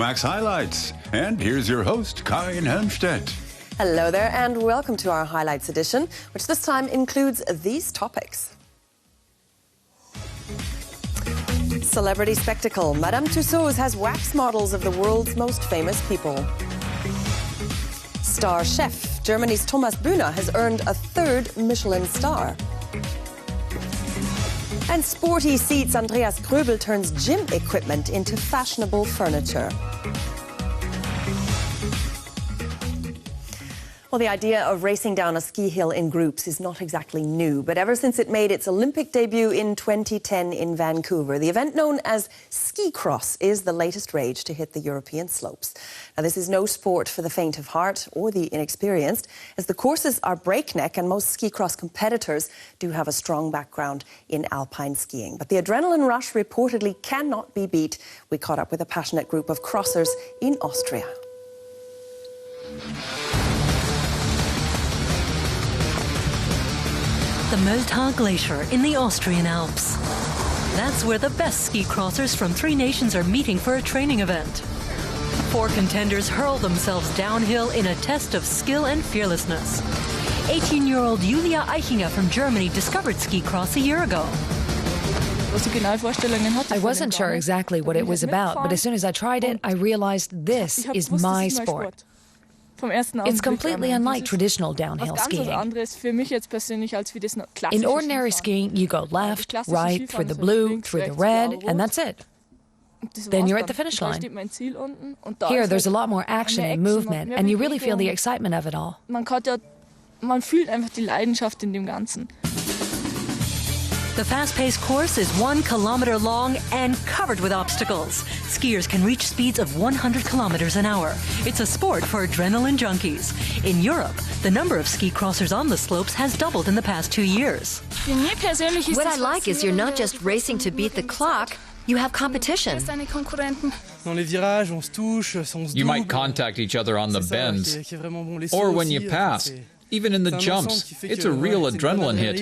Euromaxx highlights. And here's your host, Karin Helmstedt. Hello there and welcome to our highlights edition, which this time includes these topics. Celebrity spectacle. Madame Tussauds has wax models of the world's most famous people. Star chef. Germany's Thomas Bühner has earned a 3rd Michelin star. And sporty seats. Andreas Gröbel turns gym equipment into fashionable furniture. Well, the idea of racing down a ski hill in groups is not exactly new, but ever since it made its Olympic debut in 2010 in Vancouver, the event known as ski cross is the latest rage to hit the European slopes. Now, this is no sport for the faint of heart or the inexperienced, as the courses are breakneck and most ski cross competitors do have a strong background in alpine skiing. But the adrenaline rush reportedly cannot be beat. We caught up with a passionate group of crossers in Austria. The Mölltal Glacier in the Austrian Alps. That's where the best ski crossers from 3 nations are meeting for a training event. 4 contenders hurl themselves downhill in a test of skill and fearlessness. 18-year-old Julia Eichinger from Germany discovered ski cross a year ago. I wasn't sure exactly what it was about, but as soon as I tried it, I realized this is my sport. It's completely unlike traditional downhill skiing. In ordinary skiing, you go left, right, through the blue, through the red, and that's it. Then you're at the finish line. Here, there's a lot more action and movement, and you really feel the excitement of it all. The fast-paced course is 1 kilometer long and covered with obstacles. Skiers can reach speeds of 100 kilometers an hour. It's a sport for adrenaline junkies. In Europe, the number of ski crossers on the slopes has doubled in the past 2 years. What I like is you're not just racing to beat the clock, you have competition. You might contact each other on the bends, or when you pass. Even in the jumps, it's a real adrenaline hit.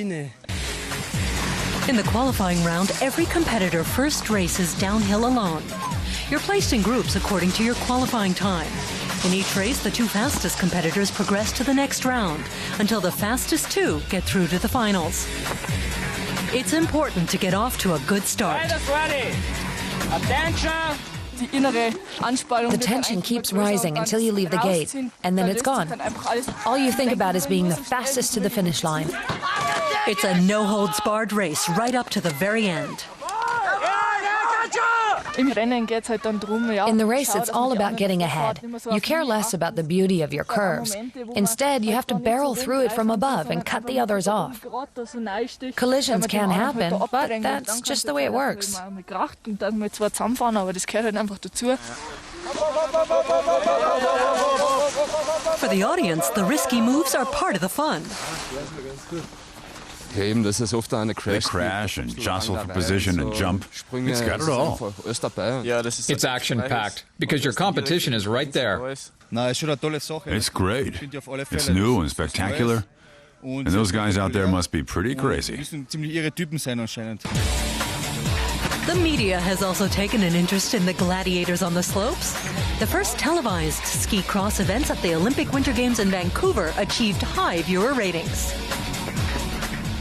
In the qualifying round, every competitor first races downhill alone. You're placed in groups according to your qualifying time. In each race, the 2 fastest competitors progress to the next round, until the fastest 2 get through to the finals. It's important to get off to a good start. The tension keeps rising until you leave the gate, and then it's gone. All you think about is being the fastest to the finish line. It's a no-holds-barred race right up to the very end. In the race, it's all about getting ahead. You care less about the beauty of your curves. Instead, you have to barrel through it from above and cut the others off. Collisions can happen, but that's just the way it works. For the audience, the risky moves are part of the fun. They crash and jostle for position and jump. It's got it all. It's action-packed, because your competition is right there. It's great. It's new and spectacular. And those guys out there must be pretty crazy. The media has also taken an interest in the gladiators on the slopes. The first televised ski cross events at the Olympic Winter Games in Vancouver achieved high viewer ratings.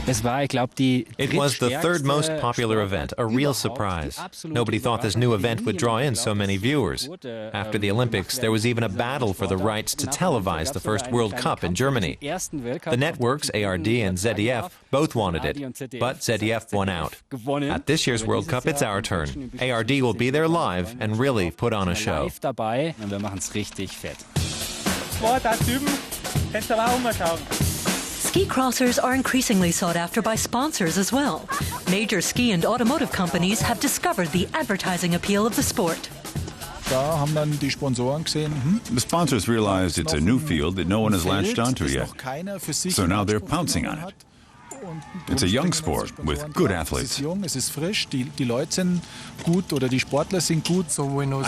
It was the 3rd most popular event, a real surprise. Nobody thought this new event would draw in so many viewers. After the Olympics, there was even a battle for the rights to televise the first World Cup in Germany. The networks, ARD and ZDF, both wanted it, but ZDF won out. At this year's World Cup, it's our turn. ARD will be there live and really put on a show. Ski crossers are increasingly sought after by sponsors as well. Major ski and automotive companies have discovered the advertising appeal of the sport. The sponsors realized it's a new field that no one has latched onto yet. So now they're pouncing on it. It's a young sport with good athletes. I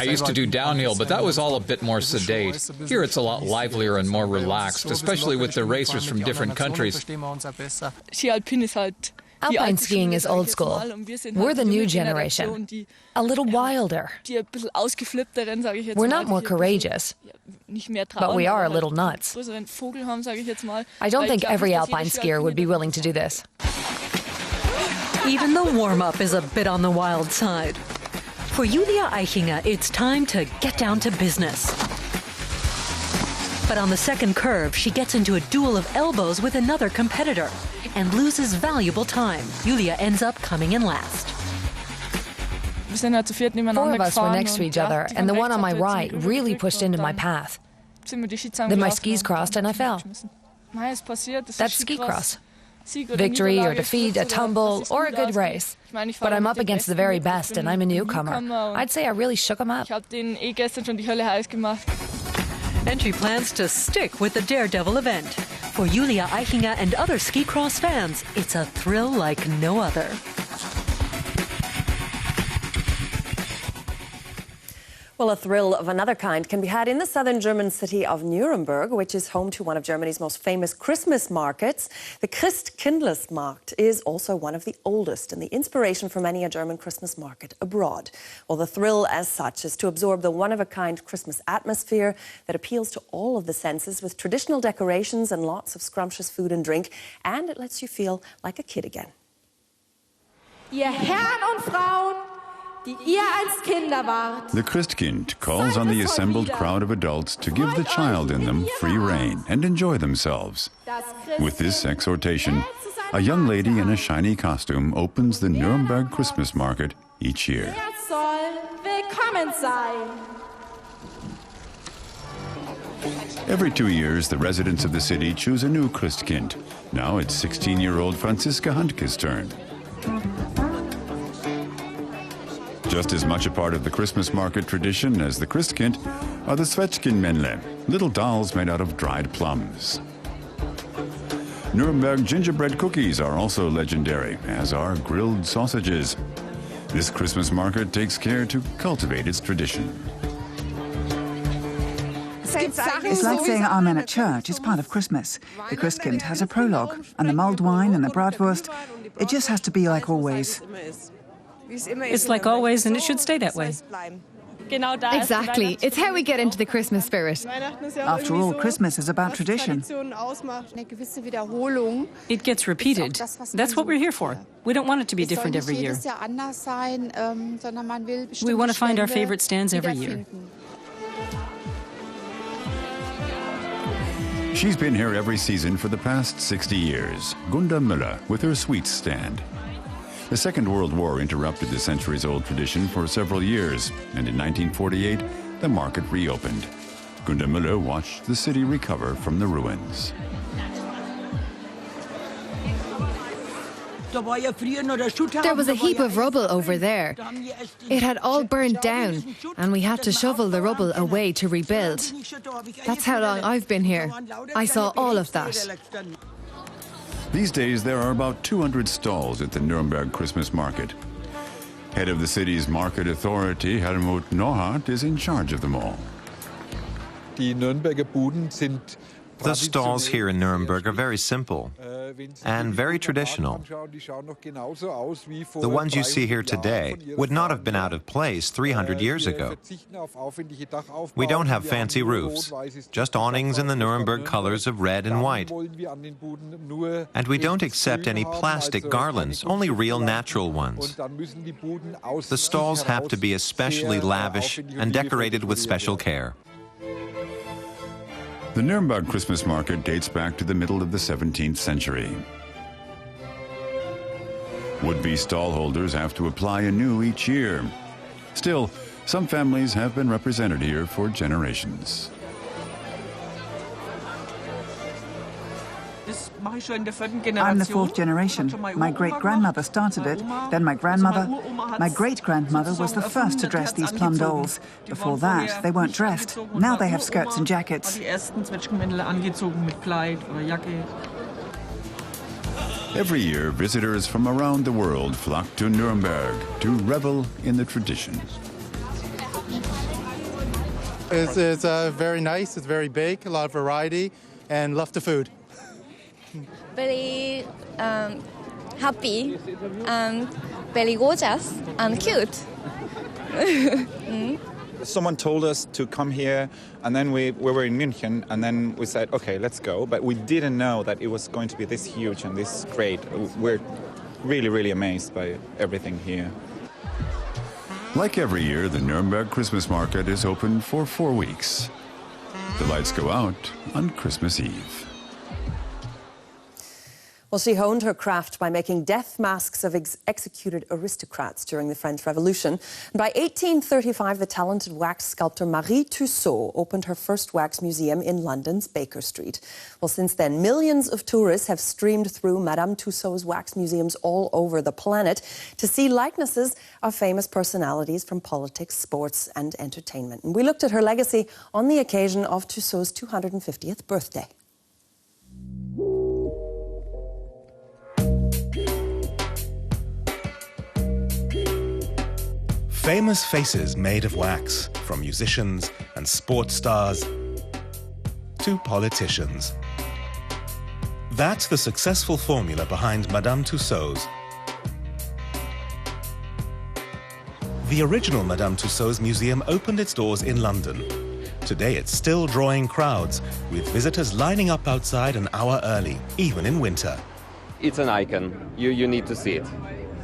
used to do downhill, but that was all a bit more sedate. Here it's a lot livelier and more relaxed, especially with the racers from different countries. Alpine skiing is old school. We're the new generation, a little wilder. We're not more courageous, but we are a little nuts. I don't think every alpine skier would be willing to do this. Even the warm-up is a bit on the wild side. For Julia Eichinger, it's time to get down to business. But on the second curve, she gets into a duel of elbows with another competitor and loses valuable time. Julia ends up coming in last. 4 of us were next to each other, and the one on my right really pushed into my path. Then my skis crossed and I fell. That's ski cross. Victory or defeat, a tumble, or a good race. But I'm up against the very best, and I'm a newcomer. I'd say I really shook them up. Entry plans to stick with the Daredevil event. For Julia Eichinger and other ski cross fans, it's a thrill like no other. Well, a thrill of another kind can be had in the southern German city of Nuremberg, which is home to one of Germany's most famous Christmas markets. The Christkindlesmarkt is also one of the oldest and the inspiration for many a German Christmas market abroad. Well, the thrill as such is to absorb the one-of-a-kind Christmas atmosphere that appeals to all of the senses with traditional decorations and lots of scrumptious food and drink, and it lets you feel like a kid again. Ihr Herren und Frauen, die ihr als Kinder wart. The Christkind calls on the assembled crowd of adults to give the child in them free rein and enjoy themselves. With this exhortation, a young lady in a shiny costume opens the Nuremberg Christmas market each year. Wer soll willkommen sein? Every 2 years, the residents of the city choose a new Christkind. Now it's 16-year-old Franziska Handke's turn. Just as much a part of the Christmas market tradition as the Christkind are the Zwetschgenmännle, little dolls made out of dried plums. Nuremberg gingerbread cookies are also legendary, as are grilled sausages. This Christmas market takes care to cultivate its tradition. It's like saying Amen at church. It's part of Christmas. The Christkind has a prologue, and the mulled wine and the bratwurst. It just has to be like always. It's like always, and it should stay that way. Exactly. It's how we get into the Christmas spirit. After all, Christmas is about tradition. It gets repeated. That's what we're here for. We don't want it to be different every year. We want to find our favorite stands every year. She's been here every season for the past 60 years, Julia Millau, with her sweets stand. The Second World War interrupted the centuries-old tradition for several years, and in 1948, the market reopened. Julia Millau watched the city recover from the ruins. There was a heap of rubble over there. It had all burned down, and we had to shovel the rubble away to rebuild. That's how long I've been here. I saw all of that. These days, there are about 200 stalls at the Nuremberg Christmas market. Head of the city's market authority, Helmut Nohart, is in charge of them all. The stalls here in Nuremberg are very simple and very traditional. The ones you see here today would not have been out of place 300 years ago. We don't have fancy roofs, just awnings in the Nuremberg colors of red and white. And we don't accept any plastic garlands, only real natural ones. The stalls have to be especially lavish and decorated with special care. The Nuremberg Christmas market dates back to the middle of the 17th century. Would-be stallholders have to apply anew each year. Still, some families have been represented here for generations. I'm the fourth generation. My great-grandmother started it, then my grandmother. My great-grandmother was the first to dress these plum dolls. Before that, they weren't dressed. Now they have skirts and jackets. Every year, visitors from around the world flock to Nuremberg to revel in the tradition. It's very nice, it's very big, a lot of variety, and love the food. Very happy and very gorgeous and cute. Someone told us to come here, and then we were in München, and then we said, okay, let's go. But we didn't know that it was going to be this huge and this great. We're really, really amazed by everything here. Like every year, the Nuremberg Christmas market is open for 4 weeks. The lights go out on Christmas Eve. Well, she honed her craft by making death masks of executed aristocrats during the French Revolution. By 1835, the talented wax sculptor Marie Tussaud opened her first wax museum in London's Baker Street. Well, since then, millions of tourists have streamed through Madame Tussauds wax museums all over the planet to see likenesses of famous personalities from politics, sports and entertainment. And we looked at her legacy on the occasion of Tussauds' 250th birthday. Famous faces made of wax, from musicians and sports stars to politicians. That's the successful formula behind Madame Tussauds. The original Madame Tussauds museum opened its doors in London. Today it's still drawing crowds, with visitors lining up outside an hour early, even in winter. It's an icon. You need to see it.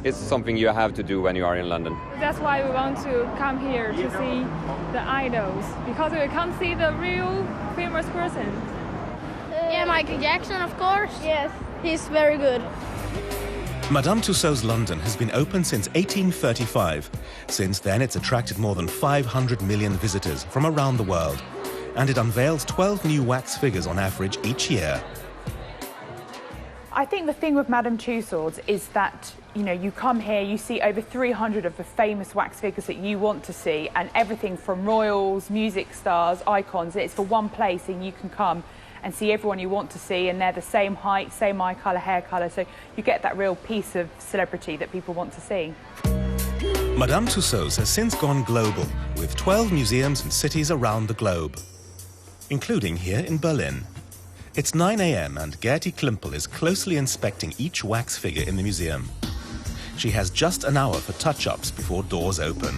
It's something you have to do when you are in London. That's why we want to come here to see the idols, because we can't see the real famous person. Yeah, Michael Jackson, of course. Yes, he's very good. Madame Tussauds London has been open since 1835. Since then, it's attracted more than 500 million visitors from around the world. And it unveils 12 new wax figures on average each year. I think the thing with Madame Tussauds is that, you know, you come here, you see over 300 of the famous wax figures that you want to see, and everything from royals, music stars, icons. It's for one place, and you can come and see everyone you want to see, and they're the same height, same eye colour, hair colour, so you get that real piece of celebrity that people want to see. Madame Tussauds has since gone global, with 12 museums in cities around the globe, including here in Berlin. It's 9 a.m. and Gertie Klimpel is closely inspecting each wax figure in the museum. She has just an hour for touch-ups before doors open.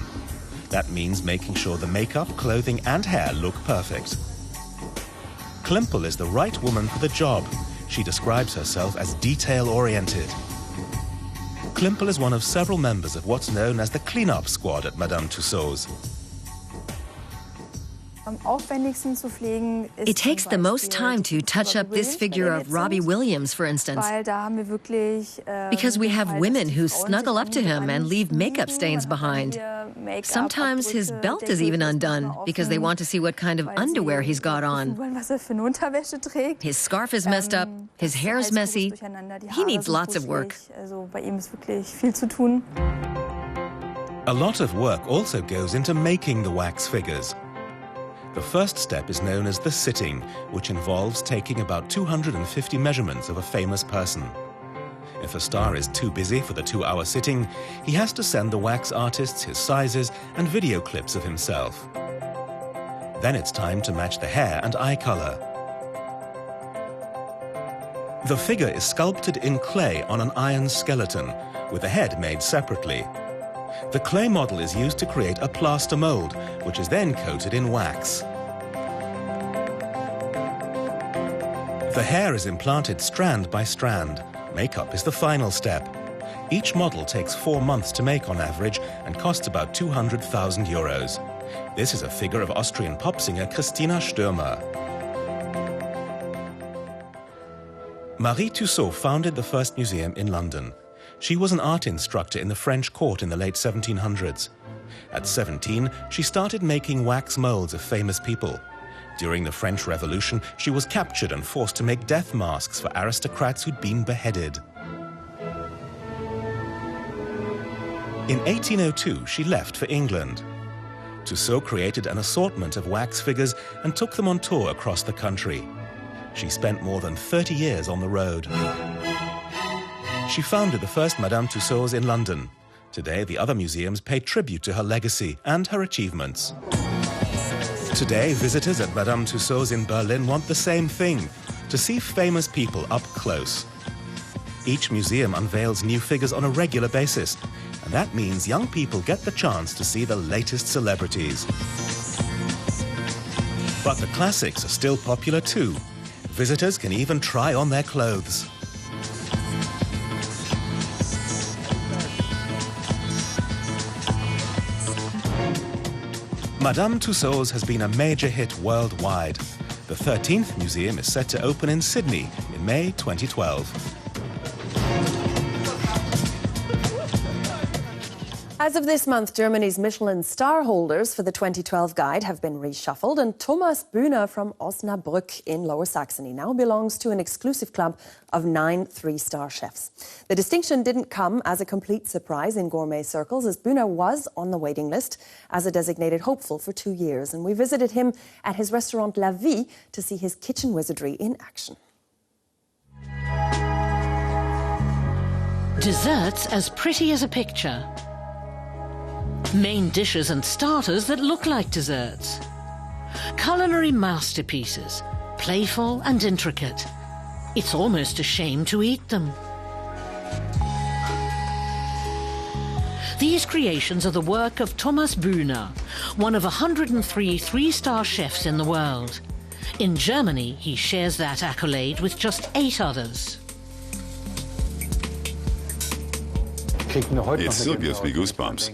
That means making sure the makeup, clothing and hair look perfect. Klimpel is the right woman for the job. She describes herself as detail-oriented. Klimpel is one of several members of what's known as the clean-up squad at Madame Tussauds. It takes the most time to touch up this figure of Robbie Williams, for instance, because we have women who snuggle up to him and leave makeup stains behind. Sometimes his belt is even undone because they want to see what kind of underwear he's got on. His scarf is messed up, his hair's messy. He needs lots of work. A lot of work also goes into making the wax figures. The first step is known as the sitting, which involves taking about 250 measurements of a famous person. If a star is too busy for the 2-hour sitting, he has to send the wax artists his sizes and video clips of himself. Then it's time to match the hair and eye color. The figure is sculpted in clay on an iron skeleton, with the head made separately. The clay model is used to create a plaster mold, which is then coated in wax. The hair is implanted strand by strand. Makeup is the final step. Each model takes 4 months to make on average and costs about 200,000 euros. This is a figure of Austrian pop singer Christina Stürmer. Marie Tussaud founded the first museum in London. She was an art instructor in the French court in the late 1700s. At 17, she started making wax molds of famous people. During the French Revolution, she was captured and forced to make death masks for aristocrats who'd been beheaded. In 1802, she left for England. Tussaud created an assortment of wax figures and took them on tour across the country. She spent more than 30 years on the road. She founded the first Madame Tussauds in London. Today, the other museums pay tribute to her legacy and her achievements. Today, visitors at Madame Tussauds in Berlin want the same thing, to see famous people up close. Each museum unveils new figures on a regular basis, and that means young people get the chance to see the latest celebrities. But the classics are still popular too. Visitors can even try on their clothes. Madame Tussauds has been a major hit worldwide. The 13th museum is set to open in Sydney in May 2012. As of this month, Germany's Michelin star holders for the 2012 guide have been reshuffled, and Thomas Bühner from Osnabrück in Lower Saxony now belongs to an exclusive club of 9 three-star chefs. The distinction didn't come as a complete surprise in gourmet circles, as Bühner was on the waiting list as a designated hopeful for 2 years, and we visited him at his restaurant La Vie to see his kitchen wizardry in action. Desserts as pretty as a picture. Main dishes and starters that look like desserts. Culinary masterpieces, playful and intricate. It's almost a shame to eat them. These creations are the work of Thomas Bühner, one of 103 three-star chefs in the world. In Germany, he shares that accolade with just 8 others. It still gives me goosebumps.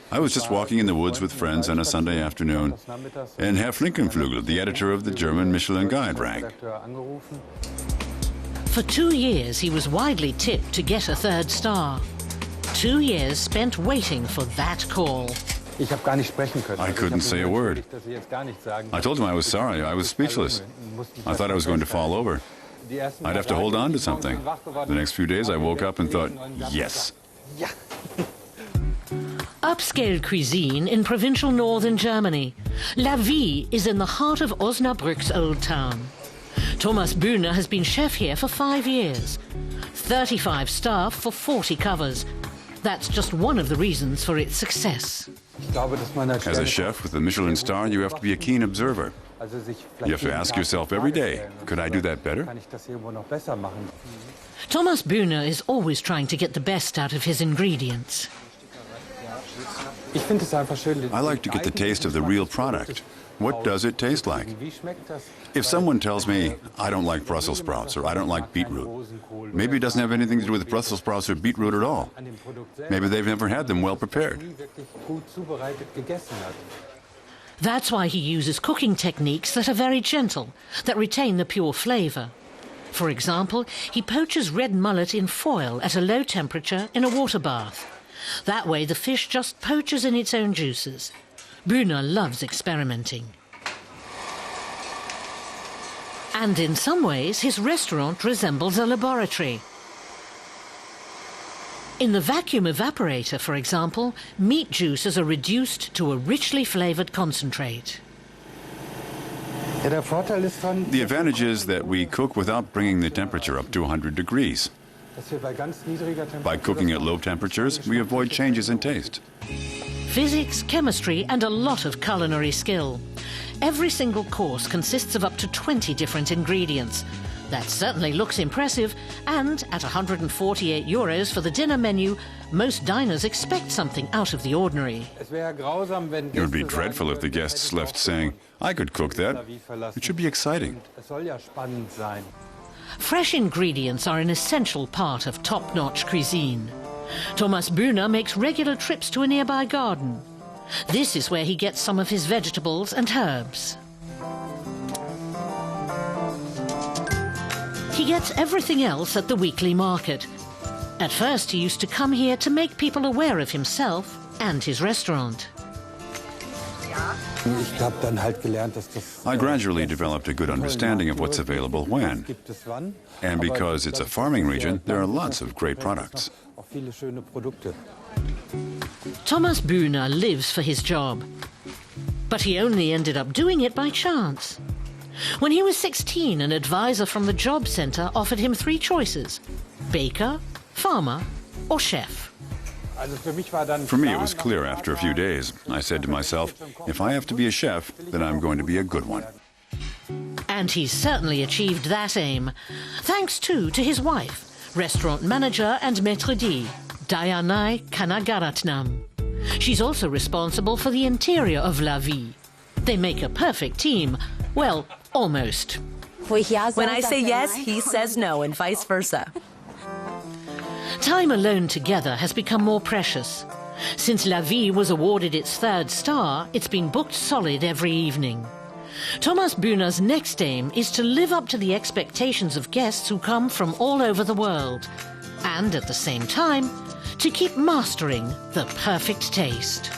I was just walking in the woods with friends on a Sunday afternoon, and Herr Flinkenflügel, the editor of the German Michelin Guide, rang. For 2 years, he was widely tipped to get a 3rd star. 2 years spent waiting for that call. I couldn't say a word. I told him I was sorry. I was speechless. I thought I was going to fall over. I'd have to hold on to something. The next few days, I woke up and thought, yes. Upscale cuisine in provincial northern Germany. La Vie is in the heart of Osnabrück's old town. Thomas Bühner has been chef here for 5 years. 35 staff for 40 covers. That's just one of the reasons for its success. As a chef with a Michelin star, you have to be a keen observer. You have to ask yourself every day, could I do that better? Thomas Bühner is always trying to get the best out of his ingredients. I like to get the taste of the real product. What does it taste like? If someone tells me, I don't like Brussels sprouts or I don't like beetroot, maybe it doesn't have anything to do with Brussels sprouts or beetroot at all. Maybe they've never had them well prepared. That's why he uses cooking techniques that are very gentle, that retain the pure flavour. For example, he poaches red mullet in foil at a low temperature in a water bath. That way the fish just poaches in its own juices. Bühner loves experimenting. And in some ways, his restaurant resembles a laboratory. In the vacuum evaporator, for example, meat juices are reduced to a richly flavoured concentrate. The advantage is that we cook without bringing the temperature up to 100 degrees. By cooking at low temperatures, we avoid changes in taste. Physics, chemistry, and a lot of culinary skill. Every single course consists of up to 20 different ingredients. That certainly looks impressive, and at €148 for the dinner menu, most diners expect something out of the ordinary. It would be dreadful if the guests left saying, I could cook that. It should be exciting. Fresh ingredients are an essential part of top-notch cuisine. Thomas Bühner makes regular trips to a nearby garden. This is where he gets some of his vegetables and herbs. He gets everything else at the weekly market. At first, he used to come here to make people aware of himself and his restaurant. I gradually developed a good understanding of what's available when. And because it's a farming region, there are lots of great products. Thomas Bühner lives for his job. But he only ended up doing it by chance. When he was 16, an advisor from the job centre offered him 3 choices: baker, farmer, or chef. For me, it was clear after a few days. I said to myself, if I have to be a chef, then I'm going to be a good one. And he's certainly achieved that aim. Thanks, too, to his wife, restaurant manager and maître d', Dayanai Kanagaratnam. She's also responsible for the interior of La Vie. They make a perfect team. Well, almost. When I say yes, he says no, and vice versa. Time alone together has become more precious. Since La Vie was awarded its 3rd star, it's been booked solid every evening. Thomas Bühner's next aim is to live up to the expectations of guests who come from all over the world, and at the same time, to keep mastering the perfect taste.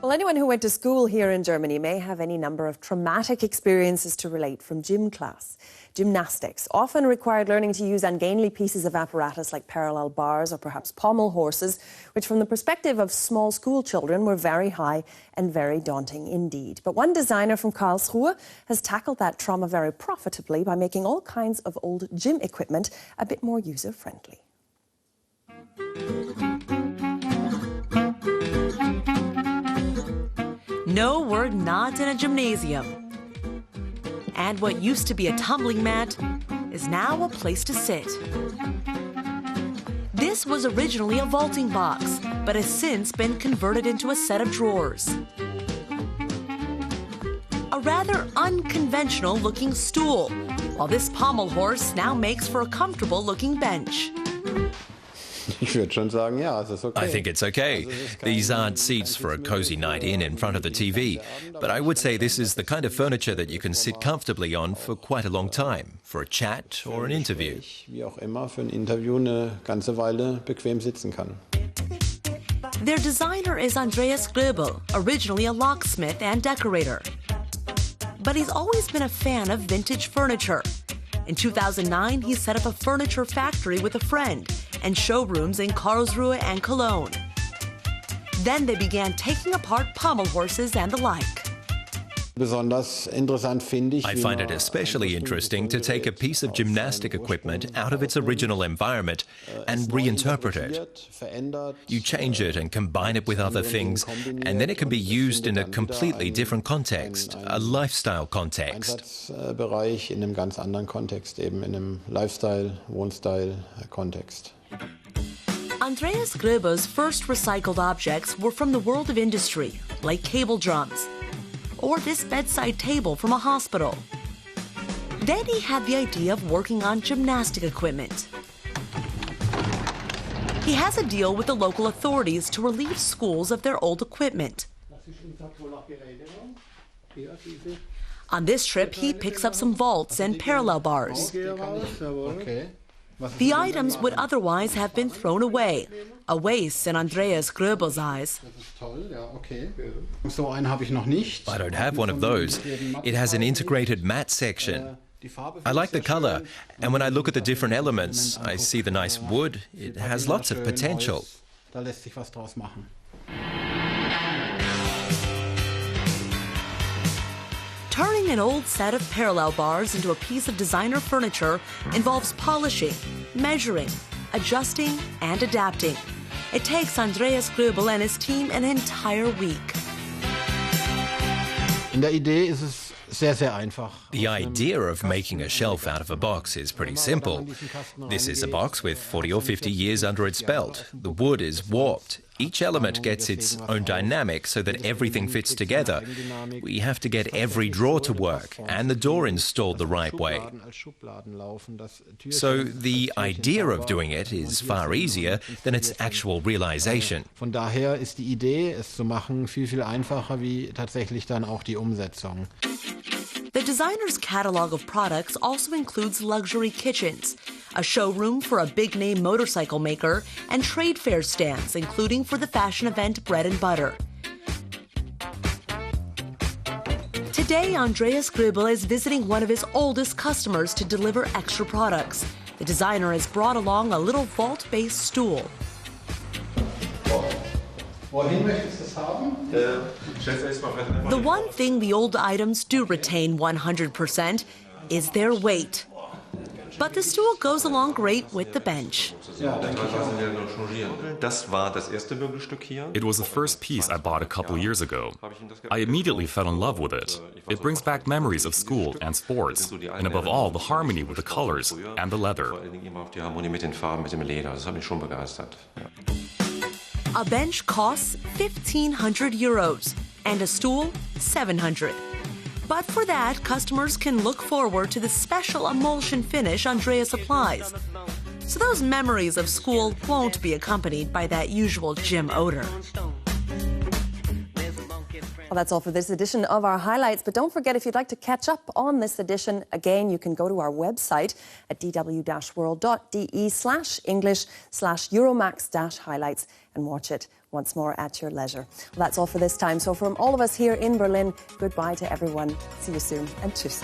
Well, anyone who went to school here in Germany may have any number of traumatic experiences to relate from gym class. Gymnastics often required learning to use ungainly pieces of apparatus like parallel bars or perhaps pommel horses, which from the perspective of small school children were very high and very daunting indeed. But one designer from Karlsruhe has tackled that trauma very profitably by making all kinds of old gym equipment a bit more user-friendly. No, we're not in a gymnasium. And what used to be a tumbling mat is now a place to sit. This was originally a vaulting box, but has since been converted into a set of drawers. A rather unconventional looking stool, while this pommel horse now makes for a comfortable looking bench. I think it's okay. These aren't seats for a cozy night in front of the TV, but I would say this is the kind of furniture that you can sit comfortably on for quite a long time, for a chat or an interview. Their designer is Andreas Gröbel, originally a locksmith and decorator. But he's always been a fan of vintage furniture. In 2009, he set up a furniture factory with a friend and showrooms in Karlsruhe and Cologne. Then they began taking apart pommel horses and the like. I find it especially interesting to take a piece of gymnastic equipment out of its original environment and reinterpret it. You change it and combine it with other things, and then it can be used in a completely different context, a lifestyle context. Andreas Gröbel's first recycled objects were from the world of industry, like cable drums, or this bedside table from a hospital. Then he had the idea of working on gymnastic equipment. He has a deal with the local authorities to relieve schools of their old equipment. On this trip, he picks up some vaults and parallel bars. The items would otherwise have been thrown away, a waste in Andreas Gröbel's eyes. I don't have one of those. It has an integrated mat section. I like the color, and when I look at the different elements, I see the nice wood. It has lots of potential. Turning an old set of parallel bars into a piece of designer furniture involves polishing, measuring, adjusting, and adapting. It takes Andreas Gröbel and his team an entire week. The idea of making a shelf out of a box is pretty simple. This is a box with 40 or 50 years under its belt. The wood is warped. Each element gets its own dynamic so that everything fits together. We have to get every drawer to work and the door installed the right way. So the idea of doing it is far easier than its actual realization. The designer's catalog of products also includes luxury kitchens, a showroom for a big-name motorcycle maker, and trade fair stands, including for the fashion event Bread and Butter. Today, Andreas Gröbel is visiting one of his oldest customers to deliver extra products. The designer has brought along a little vault-based stool. The one thing the old items do retain 100% is their weight. But the stool goes along great with the bench. It was the first piece I bought a couple years ago. I immediately fell in love with it. It brings back memories of school and sports, and above all, the harmony with the colors and the leather. A bench costs 1,500 euros and a stool 700. But for that, customers can look forward to the special emulsion finish Andreas applies. So those memories of school won't be accompanied by that usual gym odor. Well, that's all for this edition of our highlights. But don't forget, if you'd like to catch up on this edition, again, you can go to our website at dw-world.de/English/Euromaxx-highlights and watch it once more at your leisure. Well, that's all for this time. So from all of us here in Berlin, goodbye to everyone. See you soon and tschüss.